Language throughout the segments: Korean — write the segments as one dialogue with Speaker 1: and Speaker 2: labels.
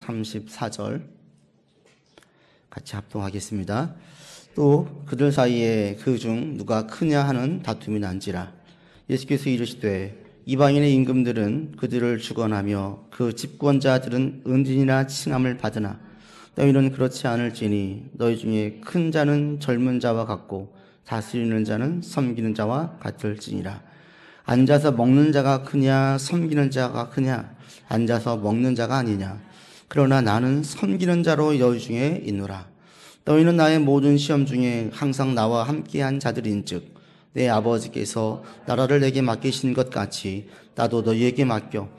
Speaker 1: 34절 같이 합동하겠습니다. 또 그들 사이에 그 중 누가 크냐 하는 다툼이 난지라. 예수께서 이르시되 이방인의 임금들은 그들을 주관하며 그 집권자들은 은진이나 칭함을 받으나 너희는 그렇지 않을지니 너희 중에 큰 자는 젊은 자와 같고 다스리는 자는 섬기는 자와 같을지니라. 앉아서 먹는 자가 크냐 섬기는 자가 크냐? 앉아서 먹는 자가 아니냐. 그러나 나는 섬기는 자로 너희 중에 있노라. 너희는 나의 모든 시험 중에 항상 나와 함께한 자들인즉 내 아버지께서 나라를 내게 맡기신 것 같이 나도 너희에게 맡겨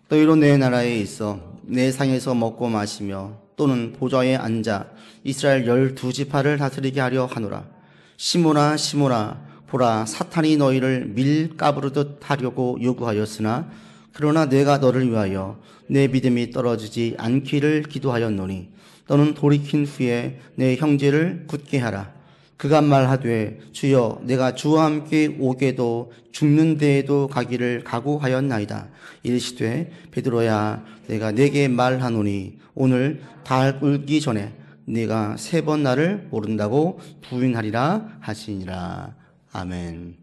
Speaker 1: 너희로 내 나라에 있어 내 상에서 먹고 마시며 또는 보좌에 앉아 이스라엘 12지파를 다스리게 하려 하노라. 시몬아 시몬아 보라 사탄이 너희를 밀 까부르듯 하려고 요구하였으나 그러나 내가 너를 위하여 내 믿음이 떨어지지 않기를 기도하였노니 너는 돌이킨 후에 내 형제를 굳게 하라. 그가 말하되 주여 내가 주와 함께 오게도 죽는 데에도 가기를 각오하였나이다. 이르시되 베드로야 내가 네게 말하노니 오늘 달 울기 전에 네가 3번 나를 모른다고 부인하리라 하시니라. 아멘.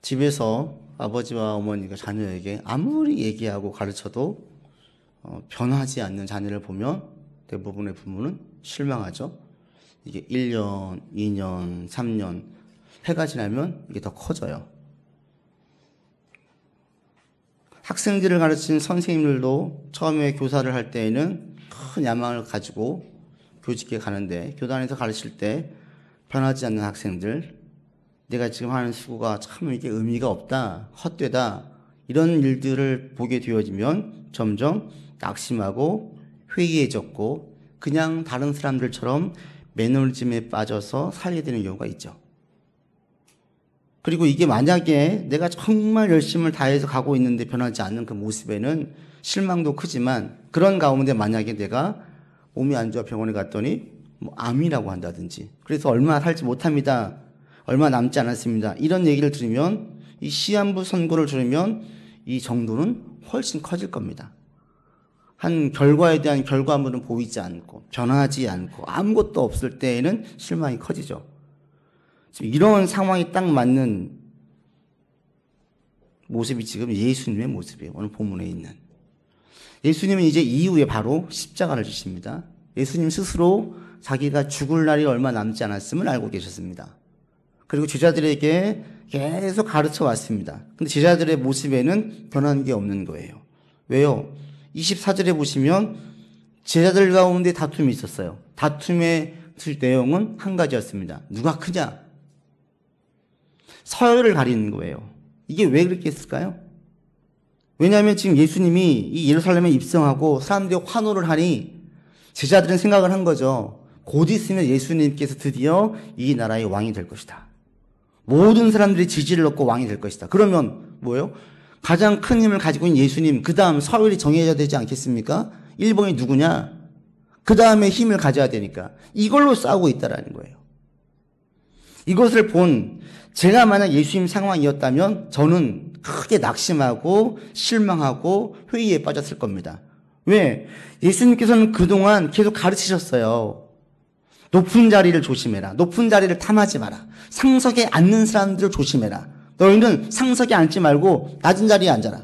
Speaker 1: 집에서 아버지와 어머니가 자녀에게 아무리 얘기하고 가르쳐도 변하지 않는 자녀를 보면 대부분의 부모는 실망하죠. 이게 1년, 2년, 3년 해가 지나면 이게 더 커져요. 학생들을 가르치는 선생님들도 처음에 교사를 할 때에는 큰 야망을 가지고 교직에 가는데 교단에서 가르칠 때 변하지 않는 학생들, 내가 지금 하는 수고가 참 이게 의미가 없다, 헛되다 이런 일들을 보게 되어지면 점점 낙심하고 회의해졌고 그냥 다른 사람들처럼 매너리즘에 빠져서 살게 되는 경우가 있죠. 그리고 이게 만약에 내가 정말 열심을 다해서 가고 있는데 변하지 않는 그 모습에는 실망도 크지만 그런 가운데 만약에 내가 몸이 안 좋아 병원에 갔더니 암이라고 한다든지 그래서 얼마 살지 못합니다. 얼마 남지 않았습니다. 이런 얘기를 들으면 이 시한부 선고를 들으면 이 정도는 훨씬 커질 겁니다. 한 결과에 대한 결과물은 보이지 않고 변하지 않고 아무것도 없을 때에는 실망이 커지죠. 지금 이런 상황이 딱 맞는 모습이 지금 예수님의 모습이에요. 오늘 본문에 있는. 예수님은 이제 이후에 바로 십자가를 지십니다. 예수님 스스로 자기가 죽을 날이 얼마 남지 않았음을 알고 계셨습니다. 그리고 제자들에게 계속 가르쳐 왔습니다. 근데 제자들의 모습에는 변한 게 없는 거예요. 왜요? 24절에 보시면 제자들 가운데 다툼이 있었어요. 다툼의 내용은 한 가지였습니다. 누가 크냐? 서열을 가리는 거예요. 이게 왜 그렇게 했을까요? 왜냐하면 지금 예수님이 이 예루살렘에 입성하고 사람들이 환호를 하니 제자들은 생각을 한 거죠. 곧 있으면 예수님께서 드디어 이 나라의 왕이 될 것이다. 모든 사람들이 지지를 얻고 왕이 될 것이다. 그러면 뭐예요? 가장 큰 힘을 가지고 있는 예수님, 그 다음 서열이 정해져야 되지 않겠습니까? 1번이 누구냐? 그 다음에 힘을 가져야 되니까 이걸로 싸우고 있다라는 거예요. 이것을 본 제가 만약 예수님 상황이었다면 저는 크게 낙심하고 실망하고 회의에 빠졌을 겁니다. 왜? 예수님께서는 그동안 계속 가르치셨어요. 높은 자리를 조심해라. 높은 자리를 탐하지 마라. 상석에 앉는 사람들을 조심해라. 너희는 상석에 앉지 말고 낮은 자리에 앉아라.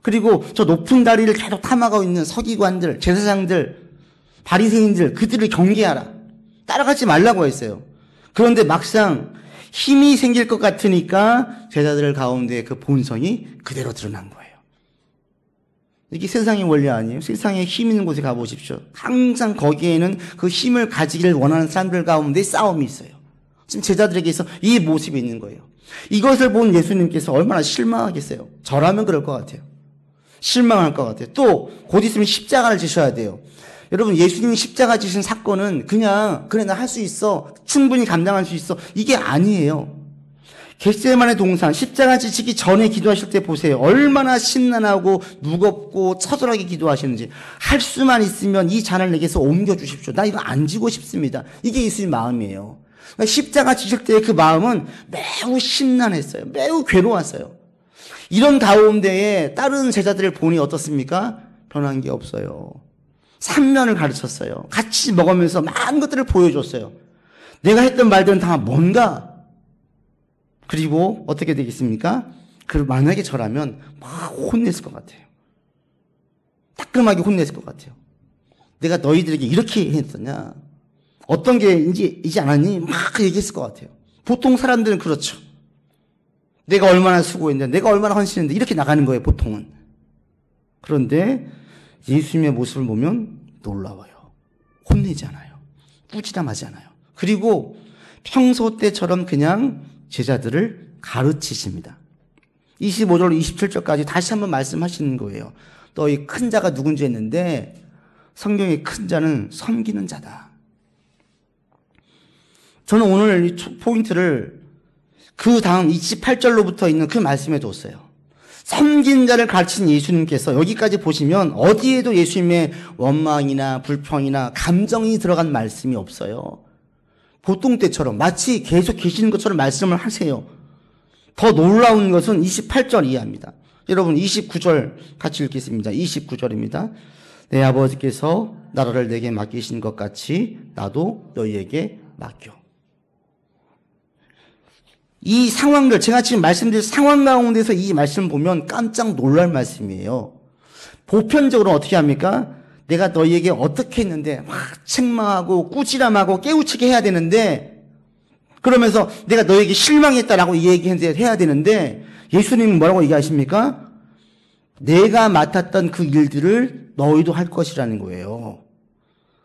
Speaker 1: 그리고 저 높은 자리를 계속 탐하고 있는 서기관들, 제사장들, 바리새인들 그들을 경계하라. 따라가지 말라고 했어요. 그런데 막상 힘이 생길 것 같으니까 제자들 가운데 그 본성이 그대로 드러난 거예요. 이게 세상의 원리 아니에요? 세상에 힘 있는 곳에 가보십시오. 항상 거기에는 그 힘을 가지기를 원하는 사람들 가운데 싸움이 있어요. 지금 제자들에게서 이 모습이 있는 거예요. 이것을 본 예수님께서 얼마나 실망하겠어요. 저라면 그럴 것 같아요. 실망할 것 같아요. 또 곧 있으면 십자가를 지셔야 돼요. 여러분, 예수님이 십자가 지신 사건은 그냥 그래 나 할 수 있어, 충분히 감당할 수 있어, 이게 아니에요. 겟세마네 동산 십자가 지시기 전에 기도하실 때 보세요. 얼마나 심란하고 무겁고 처절하게 기도하시는지. 할 수만 있으면 이 잔을 내게서 옮겨주십시오. 나 이거 안 지고 싶습니다. 이게 예수님 마음이에요. 그러니까 십자가 지실 때 그 마음은 매우 심란했어요. 매우 괴로웠어요. 이런 가운데에 다른 제자들을 보니 어떻습니까? 변한 게 없어요. 3년을 가르쳤어요. 같이 먹으면서 많은 것들을 보여줬어요. 내가 했던 말들은 다 뭔가? 그리고 어떻게 되겠습니까? 만약에 저라면 막 혼냈을 것 같아요. 따끔하게 혼냈을 것 같아요. 내가 너희들에게 이렇게 했었냐? 어떤 게 이지 않았니? 막 얘기했을 것 같아요. 보통 사람들은 그렇죠. 내가 얼마나 수고했는데, 내가 얼마나 헌신했는데 이렇게 나가는 거예요, 보통은. 그런데 예수님의 모습을 보면 놀라워요. 혼내지 않아요. 꾸지람하지 않아요. 그리고 평소 때처럼 그냥 제자들을 가르치십니다. 25절, 27절까지 다시 한번 말씀하시는 거예요. 너희 큰 자가 누군지 했는데 성경의 큰 자는 섬기는 자다. 저는 오늘 이 포인트를 그 다음 28절로부터 있는 그 말씀에 뒀어요. 섬긴 자를 가르친 예수님께서 여기까지 보시면 어디에도 예수님의 원망이나 불평이나 감정이 들어간 말씀이 없어요. 보통 때처럼 마치 계속 계시는 것처럼 말씀을 하세요. 더 놀라운 것은 28절 이하입니다. 여러분 29절 같이 읽겠습니다. 29절입니다. 내 아버지께서 나라를 내게 맡기신 것 같이 나도 너희에게 맡겨. 이 상황들, 제가 지금 말씀드린 상황 가운데서 이 말씀을 보면 깜짝 놀랄 말씀이에요. 보편적으로 어떻게 합니까? 내가 너희에게 어떻게 했는데 막 책망하고 꾸지람하고 깨우치게 해야 되는데, 그러면서 내가 너희에게 실망했다라고 해야 되는데, 예수님은 뭐라고 얘기하십니까? 내가 맡았던 그 일들을 너희도 할 것이라는 거예요.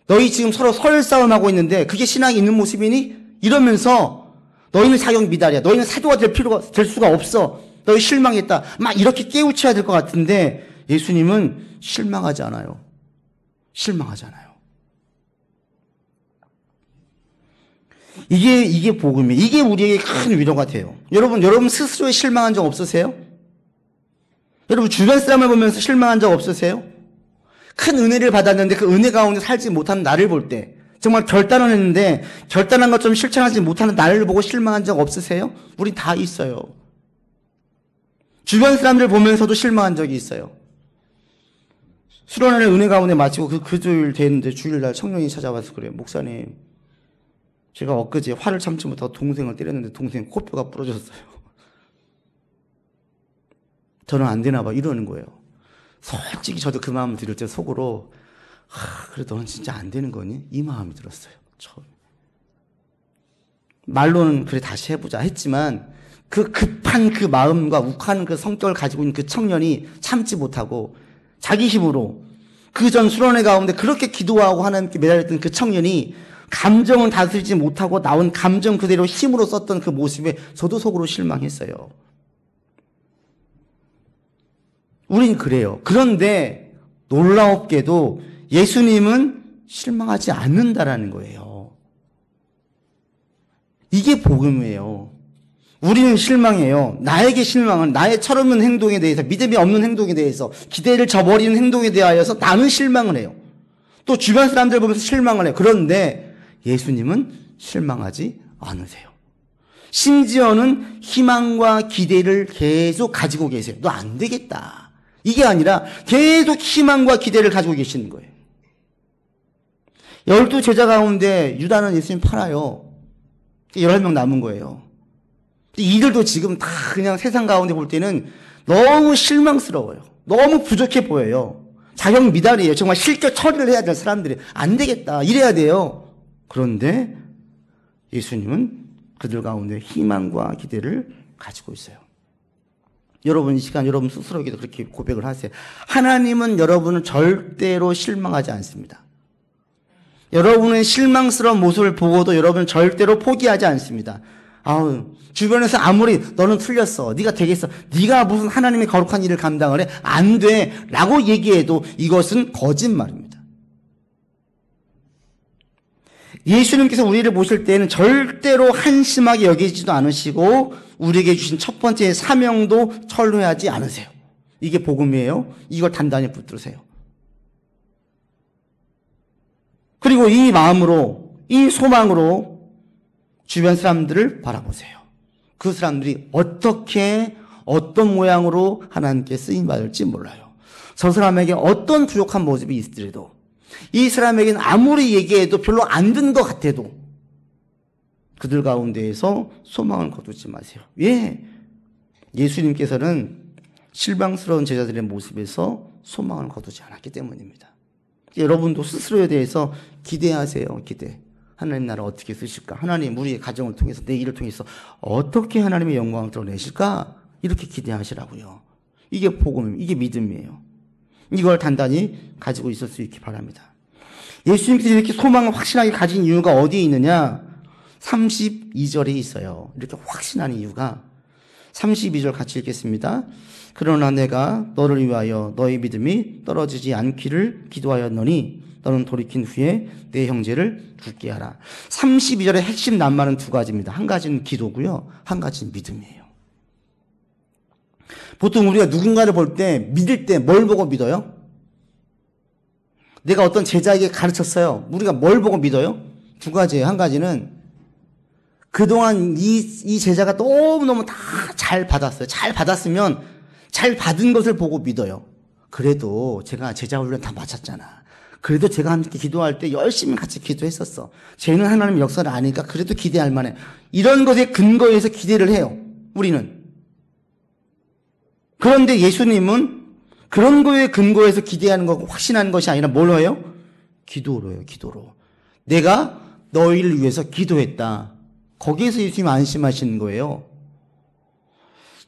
Speaker 1: 너희 지금 서로 설싸움하고 있는데 그게 신앙이 있는 모습이니? 이러면서 너희는 사역 미달이야. 너희는 사도가 될 수가 없어. 너희 실망했다. 막 이렇게 깨우쳐야 될 것 같은데 예수님은 실망하지 않아요. 실망하지 않아요. 이게 복음이에요. 이게 우리에게 큰 위로가 돼요. 여러분 스스로에 실망한 적 없으세요? 여러분 주변 사람을 보면서 실망한 적 없으세요? 큰 은혜를 받았는데 그 은혜 가운데 살지 못하는 나를 볼 때, 정말 결단을 했는데 결단한 것처럼 실천하지 못하는 나를 보고 실망한 적 없으세요? 우린 다 있어요. 주변 사람들 보면서도 실망한 적이 있어요. 수련회를 은혜 가운데 마치고 그 주일 됐는데 주일날 청년이 찾아와서 그래요. 목사님, 제가 엊그제 화를 참지 못하고 동생을 때렸는데 동생 코뼈가 부러졌어요. 저는 안 되나 봐 이러는 거예요. 솔직히 저도 그 마음을 들을 때 속으로 그래 너는 진짜 안 되는 거니? 이 마음이 들었어요. 처음에. 말로는 그래 다시 해보자 했지만 그 급한 그 마음과 욱하는 그 성격을 가지고 있는 그 청년이 참지 못하고 자기 힘으로 그 전 수련회 가운데 그렇게 기도하고 하나님께 매달렸던 그 청년이 감정을 다스리지 못하고 나온 감정 그대로 힘으로 썼던 그 모습에 저도 속으로 실망했어요. 우린 그래요. 그런데 놀라웠게도 예수님은 실망하지 않는다라는 거예요. 이게 복음이에요. 우리는 실망해요. 나에게 실망은 나의 철없는 행동에 대해서, 믿음이 없는 행동에 대해서, 기대를 저버리는 행동에 대하여서 나는 실망을 해요. 또 주변 사람들 보면서 실망을 해요. 그런데 예수님은 실망하지 않으세요. 심지어는 희망과 기대를 계속 가지고 계세요. 너 안 되겠다. 이게 아니라 계속 희망과 기대를 가지고 계시는 거예요. 12 제자 가운데 유다는 예수님 팔아요. 11명 남은 거예요. 이들도 지금 다 그냥 세상 가운데 볼 때는 너무 실망스러워요. 너무 부족해 보여요. 자격 미달이에요. 정말 실격 처리를 해야 될 사람들이 안 되겠다. 이래야 돼요. 그런데 예수님은 그들 가운데 희망과 기대를 가지고 있어요. 여러분 이 시간 여러분 스스로에게도 그렇게 고백을 하세요. 하나님은 여러분을 절대로 실망하지 않습니다. 여러분의 실망스러운 모습을 보고도 여러분은 절대로 포기하지 않습니다. 주변에서 아무리 너는 틀렸어, 네가 되겠어, 네가 무슨 하나님의 거룩한 일을 감당을 해, 안 돼 라고 얘기해도 이것은 거짓말입니다. 예수님께서 우리를 보실 때는 절대로 한심하게 여기지도 않으시고 우리에게 주신 첫 번째 사명도 철회하지 않으세요. 이게 복음이에요. 이걸 단단히 붙들으세요. 그리고 이 마음으로, 이 소망으로 주변 사람들을 바라보세요. 그 사람들이 어떻게 어떤 모양으로 하나님께 쓰임받을지 몰라요. 저 사람에게 어떤 부족한 모습이 있더라도, 이 사람에게는 아무리 얘기해도 별로 안 든 것 같아도 그들 가운데에서 소망을 거두지 마세요. 왜? 예수님께서는 실망스러운 제자들의 모습에서 소망을 거두지 않았기 때문입니다. 여러분도 스스로에 대해서 기대하세요. 기대. 하나님 나를 어떻게 쓰실까? 하나님 우리의 가정을 통해서, 내 일을 통해서 어떻게 하나님의 영광을 드러내실까? 이렇게 기대하시라고요. 이게 복음입니다. 이게 믿음이에요. 이걸 단단히 가지고 있을 수 있기 바랍니다. 예수님께서 이렇게 소망을 확실하게 가진 이유가 어디에 있느냐? 32절에 있어요. 이렇게 확신한 이유가 32절 같이 읽겠습니다. 그러나 내가 너를 위하여 너의 믿음이 떨어지지 않기를 기도하였노니 너는 돌이킨 후에 내 형제를 죽게 하라. 32절의 핵심 낱말은 두 가지입니다. 한 가지는 기도고요. 한 가지는 믿음이에요. 보통 우리가 누군가를 볼 때, 믿을 때 뭘 보고 믿어요? 내가 어떤 제자에게 가르쳤어요. 우리가 뭘 보고 믿어요? 두 가지예요. 한 가지는 그동안 이 제자가 너무너무 다 잘 받았어요. 잘 받았으면 잘 받은 것을 보고 믿어요. 그래도 제가 제자 훈련 다 마쳤잖아. 그래도 제가 함께 기도할 때 열심히 같이 기도했었어. 쟤는 하나님 역사를 아니까 그래도 기대할 만해. 이런 것에 근거해서 기대를 해요. 우리는. 그런데 예수님은 그런 거에 근거해서 기대하는 거, 확신하는 것이 아니라 뭘로 해요? 기도로 해요. 기도로. 내가 너희를 위해서 기도했다. 거기에서 예수님이 안심하시는 거예요.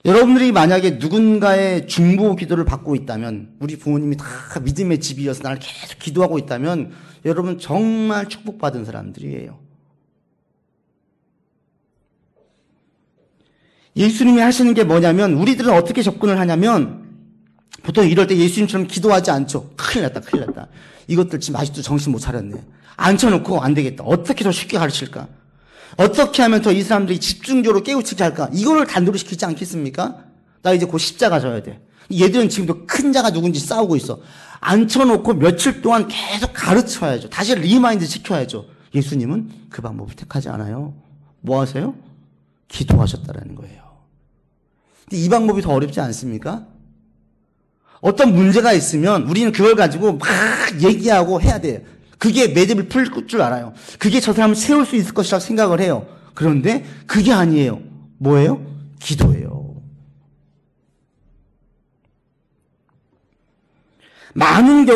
Speaker 1: 여러분들이 만약에 누군가의 중보 기도를 받고 있다면, 우리 부모님이 다 믿음의 집이어서 나를 계속 기도하고 있다면 여러분 정말 축복받은 사람들이에요. 예수님이 하시는 게 뭐냐면, 우리들은 어떻게 접근을 하냐면 보통 이럴 때 예수님처럼 기도하지 않죠. 큰일 났다, 큰일 났다. 이것들 지금 아직도 정신 못 차렸네. 앉혀놓고 안 되겠다. 어떻게 더 쉽게 가르칠까? 어떻게 하면 더 이 사람들이 집중적으로 깨우치게 할까? 이거를 단도로 시키지 않겠습니까? 나 이제 곧 십자가 져야 돼. 얘들은 지금도 큰 자가 누군지 싸우고 있어. 앉혀놓고 며칠 동안 계속 가르쳐야죠. 다시 리마인드 시켜야죠. 예수님은 그 방법을 택하지 않아요. 뭐 하세요? 기도하셨다라는 거예요. 근데 이 방법이 더 어렵지 않습니까? 어떤 문제가 있으면 우리는 그걸 가지고 막 얘기하고 해야 돼요. 그게 매듭을 풀 줄 알아요. 그게 저 사람을 세울 수 있을 것이라고 생각을 해요. 그런데 그게 아니에요. 뭐예요? 기도예요. 많은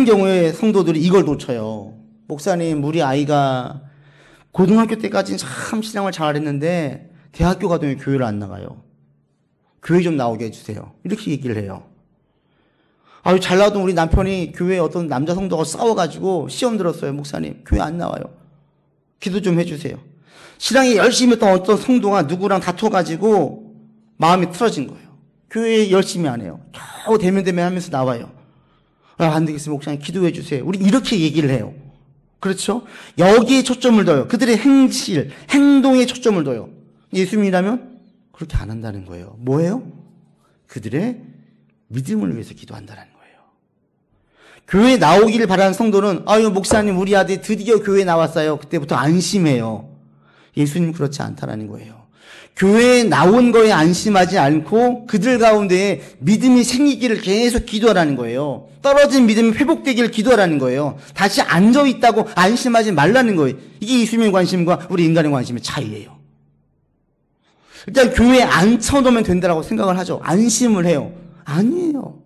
Speaker 1: 경우에 성도들이 이걸 놓쳐요. 목사님, 우리 아이가 고등학교 때까지는 참 신앙을 잘했는데 대학교 가더니 교회를 안 나가요. 교회 좀 나오게 해주세요. 이렇게 얘기를 해요. 아유, 잘 나왔던 우리 남편이 교회에 어떤 남자 성도가 싸워가지고 시험 들었어요. 목사님, 교회 안 나와요. 기도 좀 해주세요. 신앙이 열심히 했던 어떤 성도가 누구랑 다퉈가지고 마음이 틀어진 거예요. 교회 열심히 안 해요. 겨우 대면 하면서 나와요. 안 되겠어요. 목사님, 기도해 주세요. 우리 이렇게 얘기를 해요. 그렇죠? 여기에 초점을 둬요. 그들의 행동에 초점을 둬요. 예수님이라면 그렇게 안 한다는 거예요. 뭐예요? 그들의 믿음을 위해서 기도한다는 거예요. 교회에 나오기를 바라는 성도는, 아유, 목사님, 우리 아들이 드디어 교회에 나왔어요. 그때부터 안심해요. 예수님 그렇지 않다라는 거예요. 교회에 나온 거에 안심하지 않고 그들 가운데 믿음이 생기기를 계속 기도하라는 거예요. 떨어진 믿음이 회복되기를 기도하라는 거예요. 다시 앉아있다고 안심하지 말라는 거예요. 이게 예수님의 관심과 우리 인간의 관심의 차이예요. 일단 교회에 앉혀놓으면 된다고 생각을 하죠. 안심을 해요. 아니에요.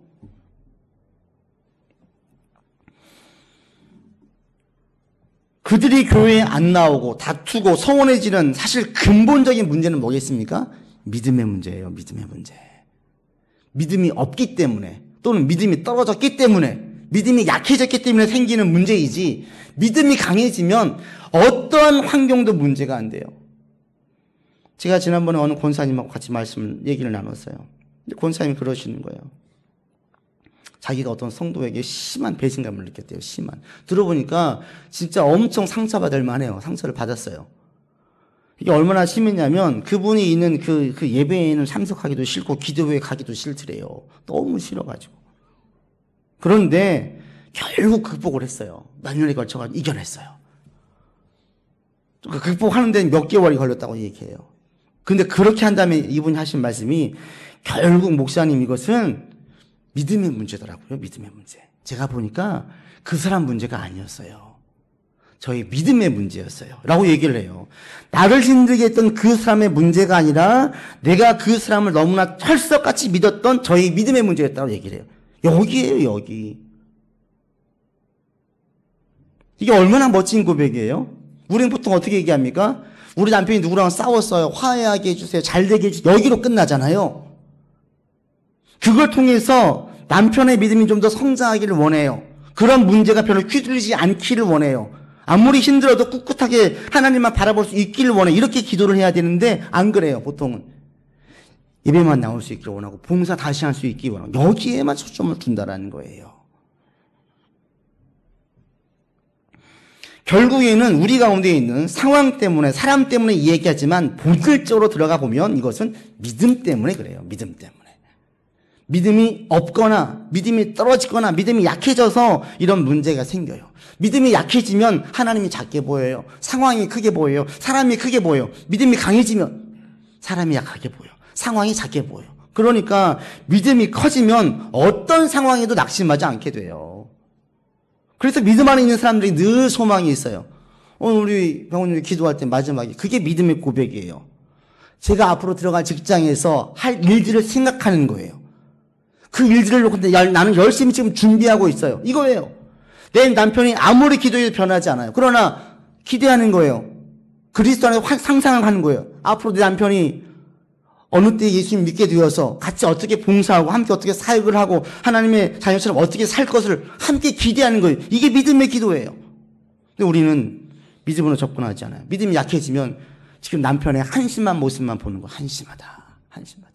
Speaker 1: 그들이 교회에 안 나오고 다투고 서운해지는 사실 근본적인 문제는 뭐겠습니까? 믿음의 문제예요. 믿음의 문제. 믿음이 없기 때문에, 또는 믿음이 떨어졌기 때문에, 믿음이 약해졌기 때문에 생기는 문제이지, 믿음이 강해지면 어떠한 환경도 문제가 안 돼요. 제가 지난번에 어느 권사님하고 같이 얘기를 나눴어요. 근데 권사님이 그러시는 거예요. 자기가 어떤 성도에게 심한 배신감을 느꼈대요. 심한. 들어보니까 진짜 엄청 상처받을 만해요. 상처를 받았어요. 이게 얼마나 심했냐면 그분이 있는 그 예배에는 참석하기도 싫고 기도회에 가기도 싫더래요. 너무 싫어가지고. 그런데 결국 극복을 했어요. 몇 년에 걸쳐가지고 이겨냈어요. 극복하는 데는 몇 개월이 걸렸다고 얘기해요. 근데 그렇게 한다면 이분이 하신 말씀이 결국 목사님 이것은 믿음의 문제더라고요. 믿음의 문제. 제가 보니까 그 사람 문제가 아니었어요. 저희 믿음의 문제였어요. 라고 얘기를 해요. 나를 힘들게 했던 그 사람의 문제가 아니라 내가 그 사람을 너무나 철석같이 믿었던 저희 믿음의 문제였다고 얘기를 해요. 여기에요, 여기. 이게 얼마나 멋진 고백이에요? 우리는 보통 어떻게 얘기합니까? 우리 남편이 누구랑 싸웠어요. 화해하게 해주세요. 잘 되게 해주세요. 여기로 끝나잖아요. 그걸 통해서 남편의 믿음이 좀 더 성장하기를 원해요. 그런 문제가 별로 휘둘리지 않기를 원해요. 아무리 힘들어도 꿋꿋하게 하나님만 바라볼 수 있기를 원해. 이렇게 기도를 해야 되는데 안 그래요. 보통은 예배만 나올 수 있기를 원하고 봉사 다시 할 수 있기를 원하고 여기에만 초점을 둔다라는 거예요. 결국에는 우리 가운데 있는 상황 때문에 사람 때문에 이야기하지만 본질적으로 들어가 보면 이것은 믿음 때문에 그래요. 믿음 때문에. 믿음이 없거나 믿음이 떨어지거나 믿음이 약해져서 이런 문제가 생겨요. 믿음이 약해지면 하나님이 작게 보여요. 상황이 크게 보여요. 사람이 크게 보여요. 믿음이 강해지면 사람이 약하게 보여요. 상황이 작게 보여요. 그러니까 믿음이 커지면 어떤 상황에도 낙심하지 않게 돼요. 그래서 믿음 안에 있는 사람들이 늘 소망이 있어요. 오늘 우리 병원님 기도할 때 마지막에 그게 믿음의 고백이에요. 제가 앞으로 들어갈 직장에서 할 일들을 생각하는 거예요. 그 일들을 놓고 나는 열심히 지금 준비하고 있어요. 이거예요. 내 남편이 아무리 기도해도 변하지 않아요. 그러나 기대하는 거예요. 그리스도 안에 상상을 하는 거예요. 앞으로 내 남편이 어느 때 예수님 믿게 되어서 같이 어떻게 봉사하고 함께 어떻게 사역을 하고 하나님의 자녀처럼 어떻게 살 것을 함께 기대하는 거예요. 이게 믿음의 기도예요. 근데 우리는 믿음으로 접근하지 않아요. 믿음이 약해지면 지금 남편의 한심한 모습만 보는 거. 한심하다. 한심하다.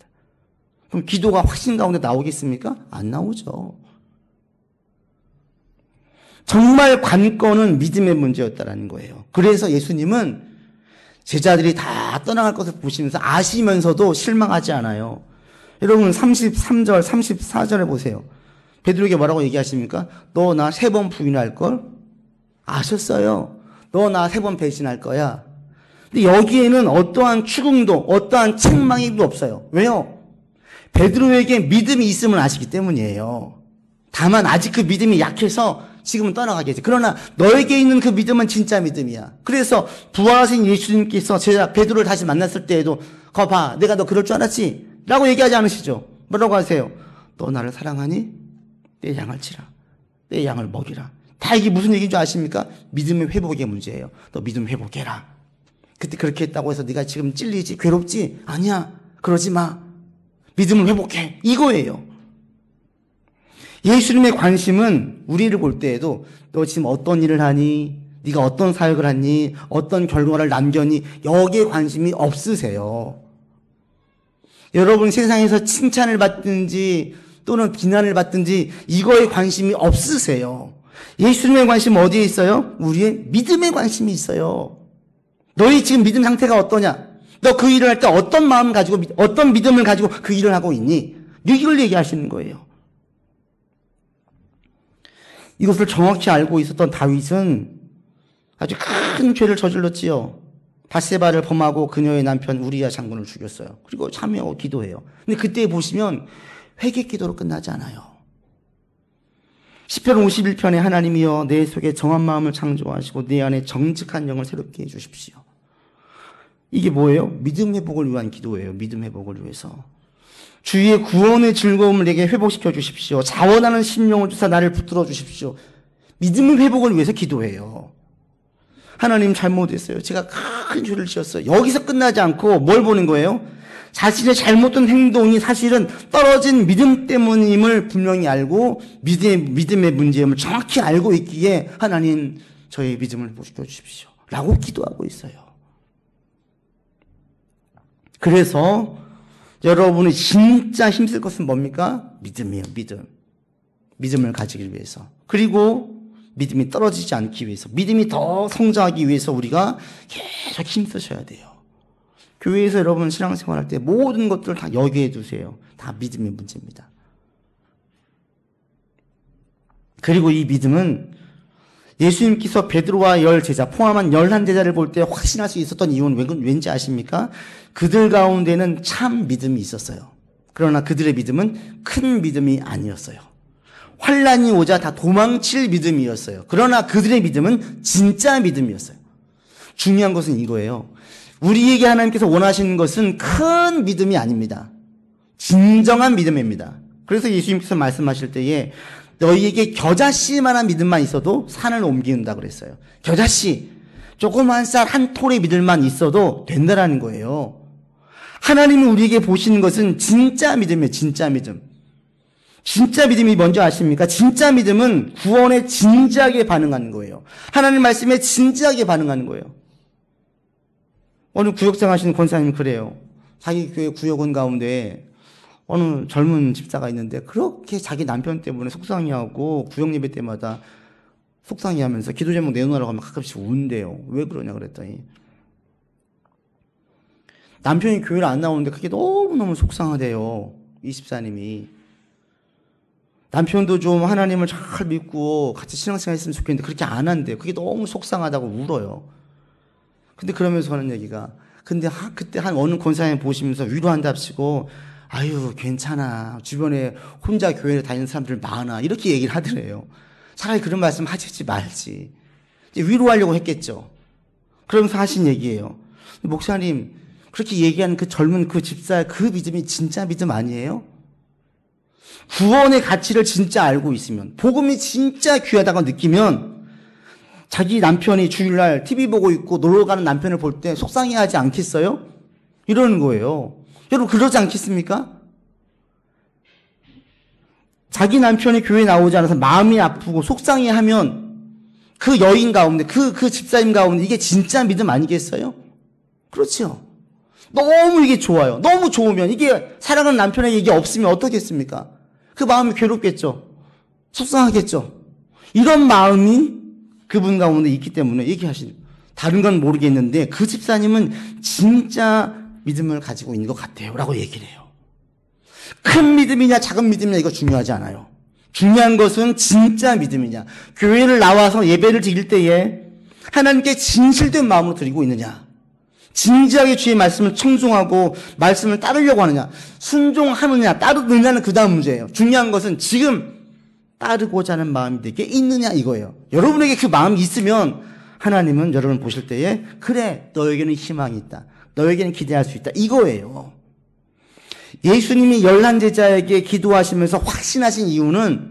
Speaker 1: 그럼 기도가 확신 가운데 나오겠습니까? 안 나오죠. 정말 관건은 믿음의 문제였다라는 거예요. 그래서 예수님은 제자들이 다 떠나갈 것을 보시면서 아시면서도 실망하지 않아요. 여러분 33절, 34절에 보세요. 베드로에게 뭐라고 얘기하십니까? 너 나 3번 부인할 걸? 아셨어요. 너 나 3번 배신할 거야. 근데 여기에는 어떠한 추궁도 어떠한 책망이도 없어요. 왜요? 베드로에게 믿음이 있음을 아시기 때문이에요. 다만 아직 그 믿음이 약해서 지금은 떠나가겠지. 그러나 너에게 있는 그 믿음은 진짜 믿음이야. 그래서 부활하신 예수님께서 제자 베드로를 다시 만났을 때에도 거 봐, 내가 너 그럴 줄 알았지? 라고 얘기하지 않으시죠? 뭐라고 하세요? 너 나를 사랑하니? 내 양을 치라. 내 양을 먹이라. 다 이게 무슨 얘기인 줄 아십니까? 믿음의 회복의 문제예요. 너 믿음 회복해라. 그때 그렇게 했다고 해서 네가 지금 찔리지? 괴롭지? 아니야. 그러지 마. 믿음을 회복해. 이거예요. 예수님의 관심은 우리를 볼 때에도 너 지금 어떤 일을 하니? 네가 어떤 사역을 하니? 어떤 결과를 남겼니? 여기에 관심이 없으세요. 여러분 세상에서 칭찬을 받든지 또는 비난을 받든지 이거에 관심이 없으세요. 예수님의 관심은 어디에 있어요? 우리의 믿음에 관심이 있어요. 너희 지금 믿음 상태가 어떠냐? 너 그 일을 할 때 어떤 마음을 가지고 어떤 믿음을 가지고 그 일을 하고 있니? 이걸 얘기하시는 거예요. 이것을 정확히 알고 있었던 다윗은 아주 큰 죄를 저질렀지요. 바세바를 범하고 그녀의 남편 우리야 장군을 죽였어요. 그리고 참여하고 기도해요. 근데 그때 보시면 회개 기도로 끝나지 않아요. 시편 51편에 하나님이여 내 속에 정한 마음을 창조하시고 내 안에 정직한 영을 새롭게 해주십시오. 이게 뭐예요? 믿음 회복을 위한 기도예요. 믿음 회복을 위해서. 주의 구원의 즐거움을 내게 회복시켜 주십시오. 자원하는 심령을 주사 나를 붙들어 주십시오. 믿음의 회복을 위해서 기도해요. 하나님 잘못했어요. 제가 큰 죄를 지었어요. 여기서 끝나지 않고 뭘 보는 거예요? 자신의 잘못된 행동이 사실은 떨어진 믿음 때문임을 분명히 알고 믿음의 문제임을 정확히 알고 있기에 하나님 저의 믿음을 회복시켜 주십시오. 라고 기도하고 있어요. 그래서 여러분이 진짜 힘쓸 것은 뭡니까? 믿음이에요. 믿음. 믿음을 가지기 위해서. 그리고 믿음이 떨어지지 않기 위해서. 믿음이 더 성장하기 위해서 우리가 계속 힘쓰셔야 돼요. 교회에서 여러분 신앙생활할 때 모든 것들을 다 여기에 두세요. 다 믿음의 문제입니다. 그리고 이 믿음은 예수님께서 베드로와 10제자 포함한 11제자를 볼 때 확신할 수 있었던 이유는 왠지 아십니까? 그들 가운데는 참 믿음이 있었어요. 그러나 그들의 믿음은 큰 믿음이 아니었어요. 환란이 오자 다 도망칠 믿음이었어요. 그러나 그들의 믿음은 진짜 믿음이었어요. 중요한 것은 이거예요. 우리에게 하나님께서 원하시는 것은 큰 믿음이 아닙니다. 진정한 믿음입니다. 그래서 예수님께서 말씀하실 때에 너희에게 겨자씨만한 믿음만 있어도 산을 옮긴다 그랬어요. 겨자씨, 조그만 쌀 한 톨의 믿음만 있어도 된다라는 거예요. 하나님은 우리에게 보시는 것은 진짜 믿음이에요. 진짜 믿음. 진짜 믿음이 뭔지 아십니까? 진짜 믿음은 구원에 진지하게 반응하는 거예요. 하나님 말씀에 진지하게 반응하는 거예요. 어느 구역장 하시는 권사님이 그래요. 자기 교회 구역원 가운데 어느 젊은 집사가 있는데 그렇게 자기 남편 때문에 속상해하고 구역 예배 때마다 속상해하면서 기도 제목 내놓으라고 하면 가끔씩 운대요. 왜 그러냐 그랬더니 남편이 교회를 안 나오는데 그게 너무너무 속상하대요. 이 집사님이. 남편도 좀 하나님을 잘 믿고 같이 신앙생활 했으면 좋겠는데 그렇게 안 한대요. 그게 너무 속상하다고 울어요. 근데 그러면서 하는 얘기가 근데 그때 한 어느 권사님 보시면서 위로한답시고 아유 괜찮아. 주변에 혼자 교회를 다니는 사람들 많아. 이렇게 얘기를 하더래요. 차라리 그런 말씀 하시지 말지. 이제 위로하려고 했겠죠. 그러면서 하신 얘기예요. 목사님 그렇게 얘기하는 그 젊은 그 집사의 그 믿음이 진짜 믿음 아니에요? 구원의 가치를 진짜 알고 있으면 복음이 진짜 귀하다고 느끼면 자기 남편이 주일날 TV 보고 있고 놀러가는 남편을 볼 때 속상해하지 않겠어요? 이러는 거예요. 여러분 그러지 않겠습니까? 자기 남편이 교회에 나오지 않아서 마음이 아프고 속상해하면 그 여인 가운데 그 집사님 가운데 이게 진짜 믿음 아니겠어요? 그렇죠. 너무 이게 좋아요. 너무 좋으면 이게 사랑하는 남편에게 이게 없으면 어떻겠습니까? 그 마음이 괴롭겠죠. 속상하겠죠. 이런 마음이 그분 가운데 있기 때문에 얘기하시는 다른 건 모르겠는데 그 집사님은 진짜 믿음을 가지고 있는 것 같아요 라고 얘기를 해요. 큰 믿음이냐 작은 믿음이냐 이거 중요하지 않아요. 중요한 것은 진짜 믿음이냐. 교회를 나와서 예배를 드릴 때에 하나님께 진실된 마음으로 드리고 있느냐. 진지하게 주의 말씀을 청종하고 말씀을 따르려고 하느냐. 순종하느냐 따르느냐는 그 다음 문제예요. 중요한 것은 지금 따르고자 하는 마음이 내게 있느냐 이거예요. 여러분에게 그 마음이 있으면 하나님은 여러분 보실 때에 그래 너에게는 희망이 있다. 너에게는 기대할 수 있다. 이거예요. 예수님이 11제자에게 기도하시면서 확신하신 이유는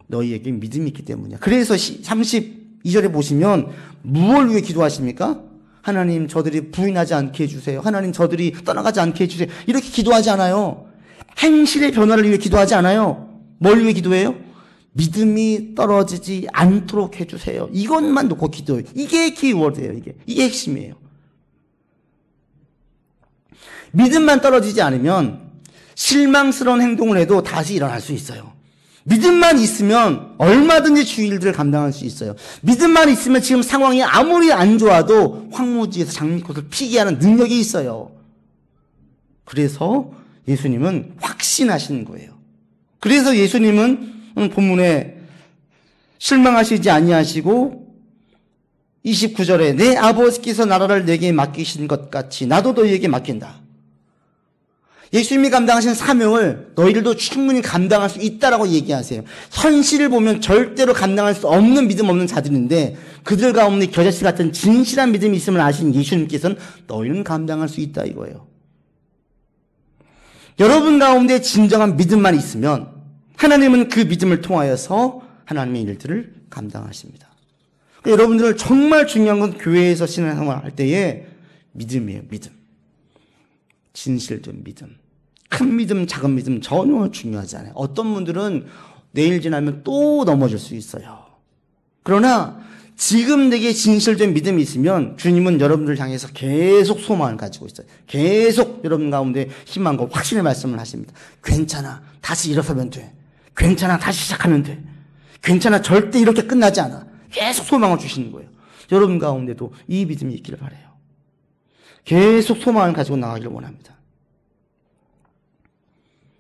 Speaker 1: 너희에게 믿음이 있기 때문이야. 그래서 32절에 보시면 무엇을 위해 기도하십니까? 하나님 저들이 부인하지 않게 해주세요. 하나님 저들이 떠나가지 않게 해주세요. 이렇게 기도하지 않아요. 행실의 변화를 위해 기도하지 않아요. 뭘 위해 기도해요? 믿음이 떨어지지 않도록 해주세요. 이것만 놓고 기도해요. 이게 키워드예요. 이게 핵심이에요. 믿음만 떨어지지 않으면 실망스러운 행동을 해도 다시 일어날 수 있어요. 믿음만 있으면 얼마든지 주의 일들을 감당할 수 있어요. 믿음만 있으면 지금 상황이 아무리 안 좋아도 황무지에서 장미꽃을 피게 하는 능력이 있어요. 그래서 예수님은 확신하시는 거예요. 그래서 예수님은 본문에 실망하시지 아니하시고 29절에 내 아버지께서 나라를 내게 맡기신 것 같이 나도 너희에게 맡긴다. 예수님이 감당하신 사명을 너희들도 충분히 감당할 수 있다라고 얘기하세요. 현실을 보면 절대로 감당할 수 없는 믿음 없는 자들인데 그들 가운데 겨자씨 같은 진실한 믿음이 있음을 아신 예수님께서는 너희는 감당할 수 있다 이거예요. 여러분 가운데 진정한 믿음만 있으면 하나님은 그 믿음을 통하여서 하나님의 일들을 감당하십니다. 그러니까 여러분들 정말 중요한 건 교회에서 신앙생활 할 때의 믿음이에요. 믿음. 진실된 믿음. 큰 믿음, 작은 믿음 전혀 중요하지 않아요. 어떤 분들은 내일 지나면 또 넘어질 수 있어요. 그러나 지금 내게 진실된 믿음이 있으면 주님은 여러분들 향해서 계속 소망을 가지고 있어요. 계속 여러분 가운데 희망과 확신의 말씀을 하십니다. 괜찮아. 다시 일어서면 돼. 괜찮아. 다시 시작하면 돼. 괜찮아. 절대 이렇게 끝나지 않아. 계속 소망을 주시는 거예요. 여러분 가운데도 이 믿음이 있기를 바라요. 계속 소망을 가지고 나가기를 원합니다.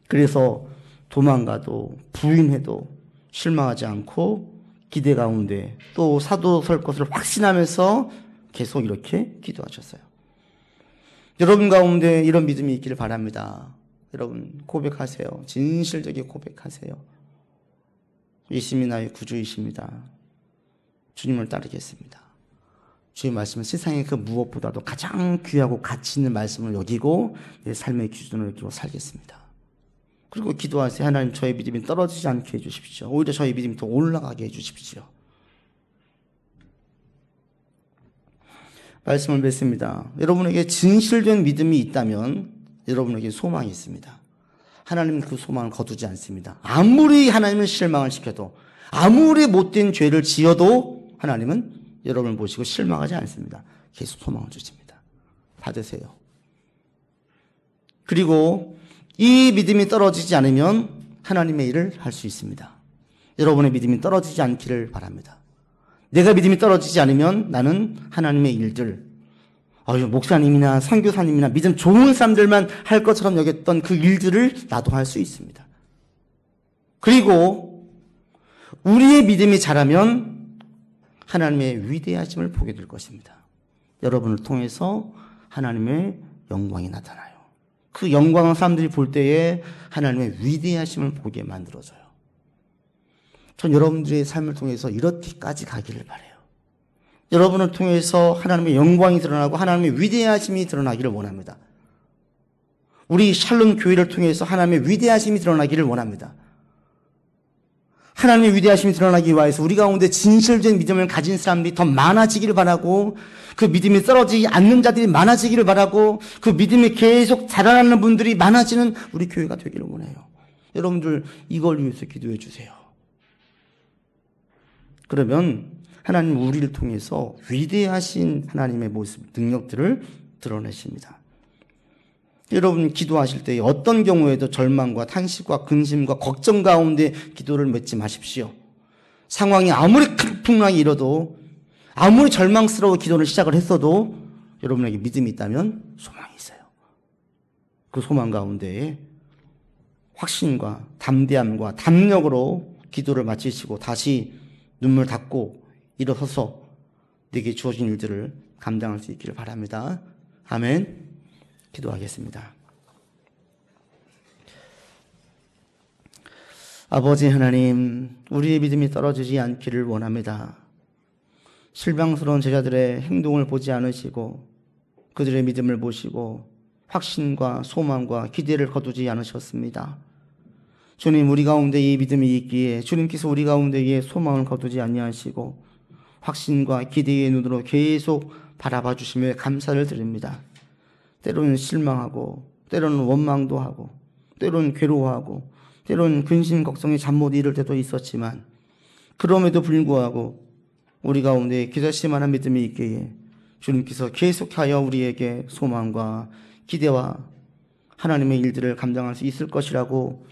Speaker 1: 그래서 도망가도 부인해도 실망하지 않고 기대 가운데 또 사도 설 것을 확신하면서 계속 이렇게 기도하셨어요. 여러분 가운데 이런 믿음이 있기를 바랍니다. 여러분 고백하세요. 진실되게 고백하세요. 예수님이 나의 구주이십니다. 주님을 따르겠습니다. 주의 말씀은 세상의 그 무엇보다도 가장 귀하고 가치 있는 말씀을 여기고 내 삶의 기준을 여기고 살겠습니다. 그리고 기도하세요. 하나님, 저의 믿음이 떨어지지 않게 해주십시오. 오히려 저의 믿음이 더 올라가게 해주십시오. 말씀을 맺습니다. 여러분에게 진실된 믿음이 있다면 여러분에게 소망이 있습니다. 하나님은 그 소망을 거두지 않습니다. 아무리 하나님을 실망을 시켜도, 아무리 못된 죄를 지어도 하나님은 여러분을 보시고 실망하지 않습니다. 계속 소망을 주십니다. 받으세요. 그리고 이 믿음이 떨어지지 않으면 하나님의 일을 할 수 있습니다. 여러분의 믿음이 떨어지지 않기를 바랍니다. 내가 믿음이 떨어지지 않으면 나는 하나님의 일들, 목사님이나 선교사님이나 믿음 좋은 사람들만 할 것처럼 여겼던 그 일들을 나도 할 수 있습니다. 그리고 우리의 믿음이 자라면 하나님의 위대하심을 보게 될 것입니다. 여러분을 통해서 하나님의 영광이 나타나요. 그 영광을 사람들이 볼 때에 하나님의 위대하심을 보게 만들어져요. 전 여러분들의 삶을 통해서 이렇게까지 가기를 바라요. 여러분을 통해서 하나님의 영광이 드러나고 하나님의 위대하심이 드러나기를 원합니다. 우리 샬롬 교회를 통해서 하나님의 위대하심이 드러나기를 원합니다. 하나님의 위대하심이 드러나기 위해서 우리 가운데 진실된 믿음을 가진 사람들이 더 많아지기를 바라고, 그 믿음이 떨어지지 않는 자들이 많아지기를 바라고, 그 믿음이 계속 자라나는 분들이 많아지는 우리 교회가 되기를 원해요. 여러분들 이걸 위해서 기도해 주세요. 그러면 하나님 우리를 통해서 위대하신 하나님의 모습, 능력들을 드러내십니다. 여러분 기도하실 때 어떤 경우에도 절망과 탄식과 근심과 걱정 가운데 기도를 맺지 마십시오. 상황이 아무리 풍랑이 일어도, 아무리 절망스러워 기도를 시작을 했어도 여러분에게 믿음이 있다면 소망이 있어요. 그 소망 가운데에 확신과 담대함과 담력으로 기도를 마치시고 다시 눈물 닦고 일어서서 내게 주어진 일들을 감당할 수 있기를 바랍니다. 아멘. 기도하겠습니다. 아버지 하나님, 우리의 믿음이 떨어지지 않기를 원합니다. 실망스러운 제자들의 행동을 보지 않으시고 그들의 믿음을 보시고 확신과 소망과 기대를 거두지 않으셨습니다. 주님, 우리 가운데 이 믿음이 있기에 주님께서 우리 가운데 이 소망을 거두지 아니하시고 확신과 기대의 눈으로 계속 바라봐 주시며 감사를 드립니다. 때로는 실망하고, 때로는 원망도 하고, 때로는 괴로워하고, 때로는 근심 걱정이 잠 못 이룰 때도 있었지만, 그럼에도 불구하고 우리 가운데 기다실만한 믿음이 있기에 주님께서 계속하여 우리에게 소망과 기대와 하나님의 일들을 감당할 수 있을 것이라고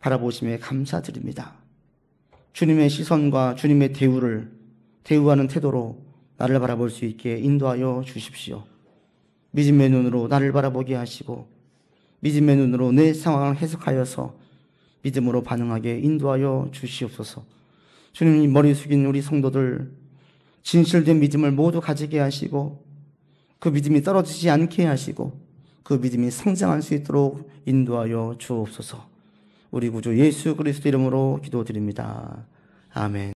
Speaker 1: 바라보심에 감사드립니다. 주님의 시선과 주님의 대우하는 태도로 나를 바라볼 수 있게 인도하여 주십시오. 믿음의 눈으로 나를 바라보게 하시고 믿음의 눈으로 내 상황을 해석하여서 믿음으로 반응하게 인도하여 주시옵소서. 주님, 머리 숙인 우리 성도들 진실된 믿음을 모두 가지게 하시고 그 믿음이 떨어지지 않게 하시고 그 믿음이 성장할 수 있도록 인도하여 주옵소서. 우리 구주 예수 그리스도 이름으로 기도드립니다. 아멘.